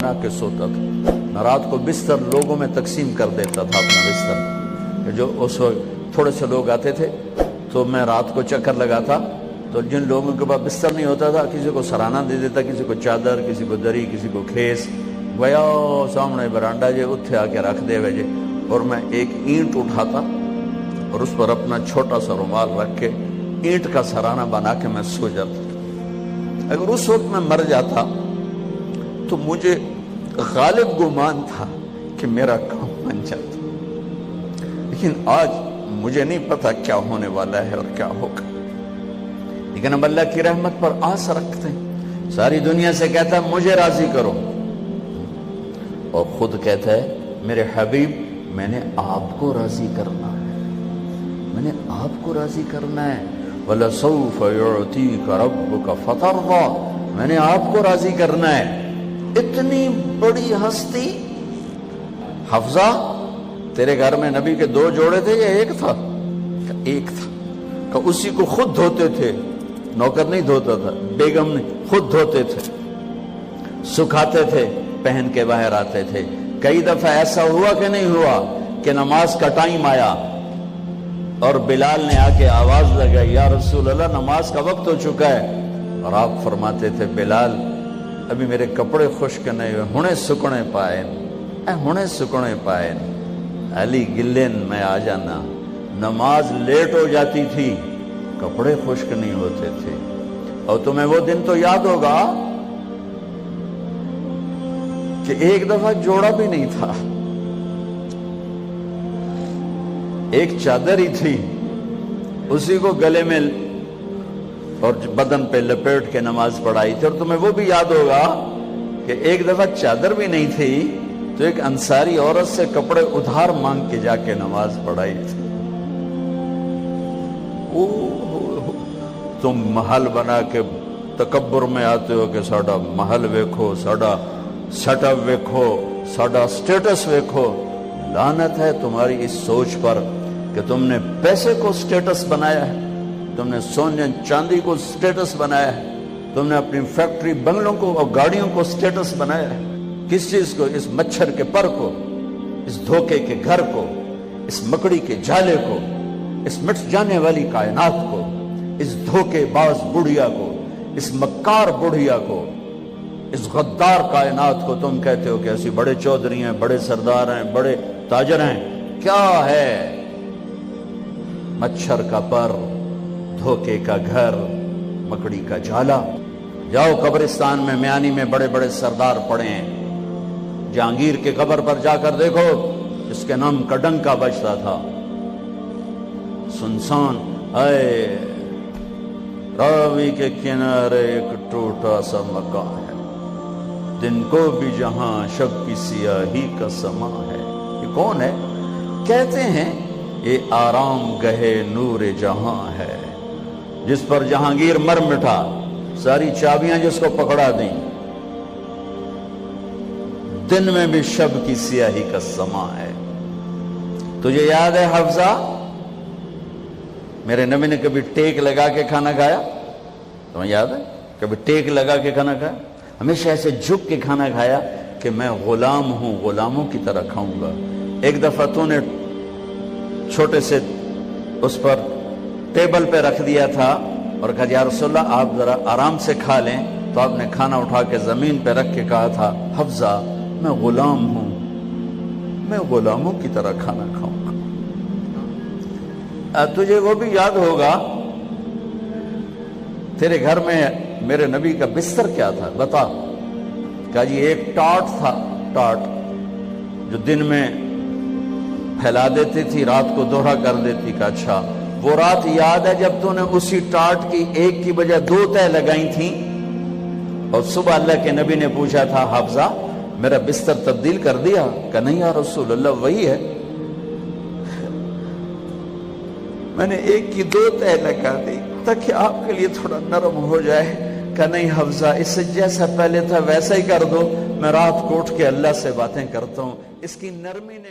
بنا کے سوتا تھا. میں رات کو بستر لوگوں میں تقسیم کر دیتا تھا اپنا بستر. جو اس وقت تھوڑے سے لوگ آتے تھے تو میں رات کو چکر لگاتا, تو جن لوگوں کے پاس بستر نہیں ہوتا تھا کسی کو سرانہ دے دیتا, کسی کو چادر, کسی کو دری, کسی کو کھیس. گیا سامنے برانڈا جے اتھے آ کے رکھ دے وجے, اور میں ایک اینٹ اٹھاتا اور اس پر اپنا چھوٹا سا رومال رکھ کے اینٹ کا سرانہ بنا کے میں سو جاتا. اگر اس وقت میں مر جاتا تو مجھے غالب گمان تھا کہ میرا کام بن جاتا, لیکن آج مجھے نہیں پتا کیا ہونے والا ہے اور کیا ہوگا. لیکن اب اللہ کی رحمت پر آس رکھتے ہیں. ساری دنیا سے کہتا ہے مجھے راضی کرو, اور خود کہتا ہے میرے حبیب میں نے آپ کو راضی کرنا ہے, میں نے آپ کو راضی کرنا ہے. وَلَسَوْفَ يُعْتِيكَ رَبُّكَ فَتَرْضَىٰ, میں نے آپ کو راضی کرنا ہے. اتنی بڑی ہستی. حفظہ, تیرے گھر میں نبی کے 2 جوڑے تھے یا ایک تھا؟ ایک تھا. کہ اسی کو خود دھوتے تھے, نوکر نہیں دھوتا تھا, بیگم نہیں, خود دھوتے تھے, سکھاتے تھے, پہن کے باہر آتے تھے. کئی دفعہ ایسا ہوا کہ نہیں ہوا کہ نماز کا ٹائم آیا اور بلال نے آ کے آواز لگائی, یا رسول اللہ نماز کا وقت ہو چکا ہے, اور آپ فرماتے تھے بلال ابھی میرے کپڑے خشک نہیں ہوئے, ہونے سکنے پائے, ہونے سکنے پائے. علی گلین میں آ جانا. نماز لیٹ ہو جاتی تھی, کپڑے خشک نہیں ہوتے تھے. اور تمہیں وہ دن تو یاد ہوگا کہ ایک دفعہ جوڑا بھی نہیں تھا, ایک چادر ہی تھی, اسی کو گلے میں اور بدن پہ لپیٹ کے نماز پڑھائی تھی. اور تمہیں وہ بھی یاد ہوگا کہ ایک دفعہ چادر بھی نہیں تھی تو ایک انصاری عورت سے کپڑے ادھار مانگ کے جا کے نماز پڑھائی تھی. تم محل بنا کے تکبر میں آتے ہو کہ ساڈا محل ویکھو, ساڈا سیٹ اپ ویکھو, ساڈا سٹیٹس ویکھو. لعنت ہے تمہاری اس سوچ پر کہ تم نے پیسے کو سٹیٹس بنایا ہے, تم نے سونے چاندی کو سٹیٹس بنایا ہے, تم نے اپنی فیکٹری بنگلوں کو اور گاڑیوں کو سٹیٹس بنایا ہے. کس چیز کو؟ اس مچھر کے پر کو, اس دھوکے کے گھر کو, اس مکڑی کے جالے کو, اس مٹ جانے والی کائنات کو, اس دھوکے باز بڑھیا کو, اس مکار بڑھیا کو, اس غدار کائنات کو تم کہتے ہو کہ ایسی بڑے چودھری ہیں, بڑے سردار ہیں, بڑے تاجر ہیں. کیا ہے؟ مچھر کا پر, دھوکے کا گھر, مکڑی کا جالا. جاؤ قبرستان میں میانی میں بڑے بڑے سردار پڑے ہیں. جہانگیر کے قبر پر جا کر دیکھو, اس کے نام کا ڈنکا بجتا تھا. سنسان. اے راوی کے کنارے ایک ٹوٹا سا مکان ہے, دن کو بھی جہاں شب کی سیاہی کا سما ہے. یہ کون ہے؟ کہتے ہیں یہ آرام گہے نور جہاں ہے, جس پر جہانگیر مر مٹا, ساری چابیاں جس کو پکڑا دیں, دن میں بھی شب کی سیاہی کا سما ہے. تجھے یاد ہے حفظہ, میرے نبی نے کبھی ٹیک لگا کے کھانا کھایا؟ تمہیں یاد ہے کبھی ٹیک لگا کے کھانا کھایا؟ ہمیشہ ایسے جھک کے کھانا کھایا کہ میں غلام ہوں, غلاموں کی طرح کھاؤں گا. ایک دفعہ تو نے چھوٹے سے اس پر ٹیبل پہ رکھ دیا تھا اور کہا یا رسول اللہ آپ ذرا آرام سے کھا لیں, تو آپ نے کھانا اٹھا کے زمین پہ رکھ کے کہا تھا حفظہ میں غلام ہوں, میں غلاموں کی طرح کھانا کھاؤں گا. تجھے وہ بھی یاد ہوگا تیرے گھر میں میرے نبی کا بستر کیا تھا بتا. کہا جی ایک ٹاٹ تھا, ٹاٹ جو دن میں پھیلا دیتی تھی, رات کو دوہرا کر دیتی. کہ اچھا وہ رات یاد ہے جب تو نے اسی ٹاٹ کی ایک کی بجائے 2 تہ لگائی تھیں, اور صبح اللہ کے نبی نے پوچھا تھا حفظہ میرا بستر تبدیل کر دیا؟ کہ نہیں یا رسول اللہ وہی ہے, میں نے ایک کی 2 تہ لگا دی تاکہ آپ کے لیے تھوڑا نرم ہو جائے. کہ نہیں حفظہ اس سے جیسا پہلے تھا ویسا ہی کر دو, میں رات کو اٹھ کے اللہ سے باتیں کرتا ہوں, اس کی نرمی نے